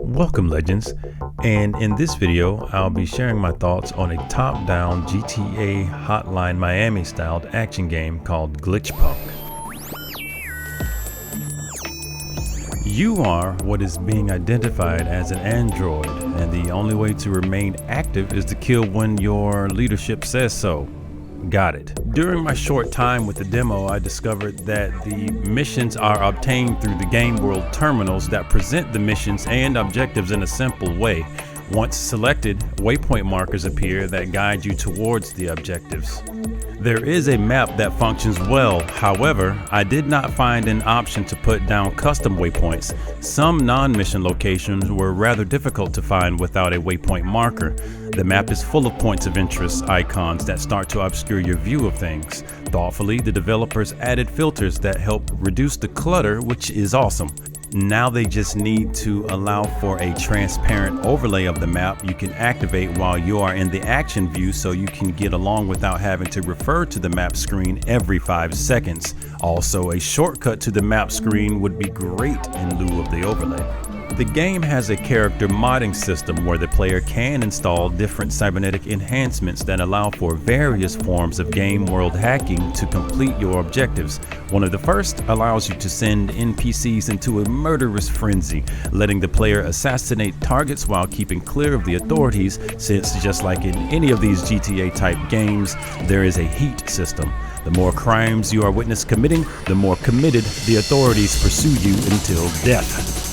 Welcome legends, and in this video I'll be sharing my thoughts on a top-down GTA Hotline Miami styled action game called GLITCHPUNK. You are what is being identified as an android, and the only way to remain active is to kill when your leadership says so. Got it. During my short time with the demo, I discovered that the missions are obtained through the game world terminals that present the missions and objectives in a simple way. Once selected, waypoint markers appear that guide you towards the objectives. There is a map that functions well, however, I did not find an option to put down custom waypoints. Some non-mission locations were rather difficult to find without a waypoint marker. The map is full of points of interest icons that start to obscure your view of things. Thoughtfully, the developers added filters that help reduce the clutter, which is awesome. Now they just need to allow for a transparent overlay of the map you can activate while you are in the action view so you can get along without having to refer to the map screen every 5 seconds. Also, a shortcut to the map screen would be great in lieu of the overlay. The game has a character modding system where the player can install different cybernetic enhancements that allow for various forms of game world hacking to complete your objectives. One of the first allows you to send NPCs into a murderous frenzy, letting the player assassinate targets while keeping clear of the authorities, since just like in any of these GTA type games, there is a heat system. The more crimes you are witnessed committing, the more committed the authorities pursue you until death.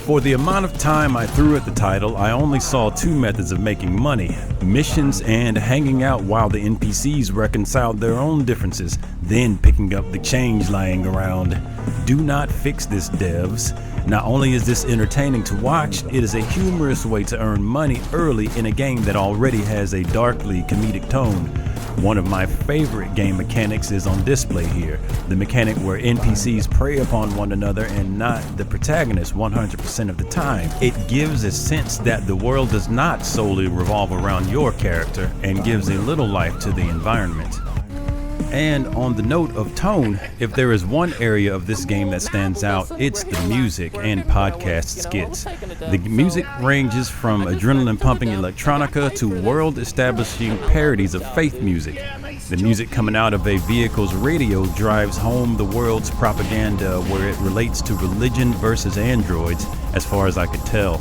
For the amount of time I threw at the title, I only saw 2 methods of making money: missions and hanging out while the NPCs reconciled their own differences, then picking up the change lying around. Do not fix this, devs. Not only is this entertaining to watch, it is a humorous way to earn money early in a game that already has a darkly comedic tone. One of my favorite game mechanics is on display here, the mechanic where NPCs prey upon one another and not the protagonist 100% of the time. It gives a sense that the world does not solely revolve around your character and gives a little life to the environment. And on the note of tone, if there is one area of this game that stands out, it's the music and podcast skits. The music ranges from adrenaline-pumping electronica to world-establishing parodies of faith music. The music coming out of a vehicle's radio drives home the world's propaganda where it relates to religion versus androids, as far as I could tell.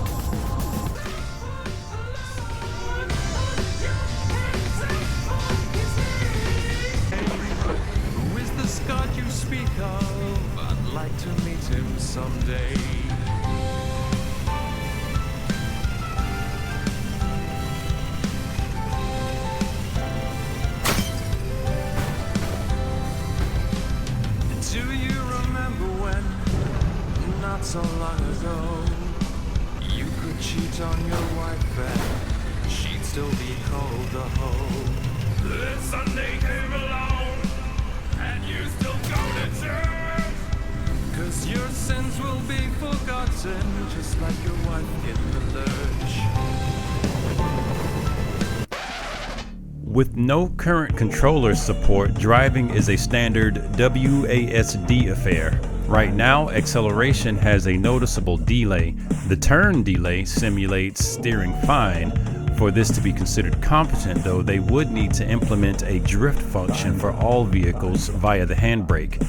I'd like to meet him someday. Do you remember when, not so long ago, you could cheat on your wife and she'd still be called the hoe? This Sunday came along and you still go to church, 'cause your sins will be forgotten, just like your wife in the lurch. With no current controller support, driving is a standard WASD affair. Right now, acceleration has a noticeable delay. The turn delay simulates steering fine. For this to be considered competent, though, they would need to implement a drift function for all vehicles via the handbrake.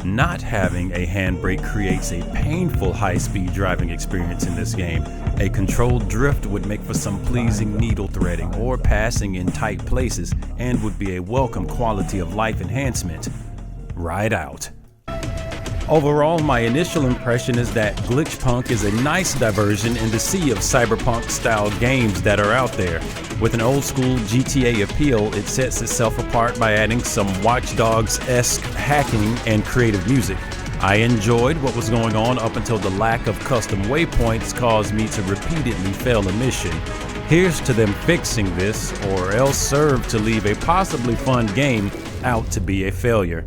Not having a handbrake creates a painful high-speed driving experience in this game. A controlled drift would make for some pleasing needle threading or passing in tight places and would be a welcome quality of life enhancement. Ride out. Overall, my initial impression is that GLITCHPUNK is a nice diversion in the sea of cyberpunk-style games that are out there. With an old-school GTA appeal, it sets itself apart by adding some Watch Dogs-esque hacking and creative music. I enjoyed what was going on up until the lack of custom waypoints caused me to repeatedly fail a mission. Here's to them fixing this, or else serve to leave a possibly fun game out to be a failure.